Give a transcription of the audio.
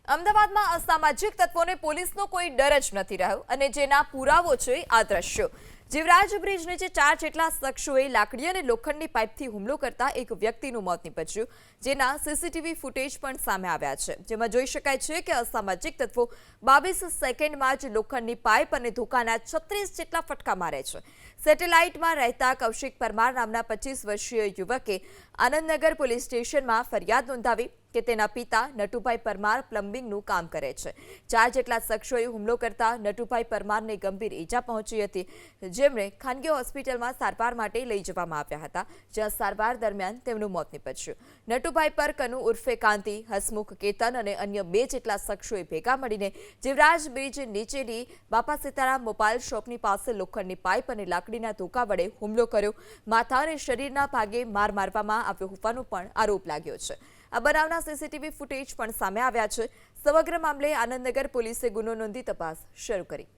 અમદાવાદમાં અસામાજિક તત્વોને પોલીસનો કોઈ ડર જ નથી રહ્યો અને જેના પુરાવો છે આ દ્રશ્યો। જીવરાજ બ્રિજ નીચે 4 જેટલા શખ્સોએ લાકડી અને લોખંડની પાઇપથી હુમલો કરતા એક વ્યક્તિનું મોત નીપજ્યું, જેના સીસીટીવી ફૂટેજ પણ સામે આવ્યા છે, જેમાં જોઈ શકાય છે કે અસામાજિક તત્વો 22 સેકન્ડમાં જ લોખંડની પાઇપ અને ધોકાના 36 જેટલા ફટકા મારે છે। સેટેલાઇટમાં રહેતા કૌશિક પરમાર નામના 25 વર્ષીય યુવકે આનંદનગર પોલીસ સ્ટેશનમાં ફરિયાદ નોંધાવી કે તેના પિતા નટુભાઈ પરમાર પ્લમ્બિંગનું કામ કરે છે। 4 જેટલા શખ્સોએ હુમલો કરતા નટુભાઈ પરમારને ગંભીર ઈજા પહોંચી હતી, જેમને ખાનગી હોસ્પિટલમાં સારવાર માટે લઈ જવામાં આવ્યા હતા, જ્યાં સારવાર દરમિયાન તેમનું મોત નીપજ્યું। નટુભાઈ પર કનુ ઉર્ફે કાંતિ, હસમુખ, કેતન અને અન્ય 2 જેટલા શખ્સોએ ભેગા મળીને જીવરાજ બ્રિજ નીચેની બાપા સીતારામ મોબાઈલ શોપની પાસે લોખંડની પાઇપ અને લાકડીના ધોકા વડે હુમલો કર્યો। માથા અને શરીરના ભાગે માર મારવામાં આવ્યો હોવાનો પણ આરોપ લાગ્યો છે। આ બનાવના સીસીટીવી ફૂટેજ પણ સામે આવ્યા છે। સમગ્ર મામલે આનંદનગર પોલીસે ગુનો નોંધી તપાસ શરૂ કરી।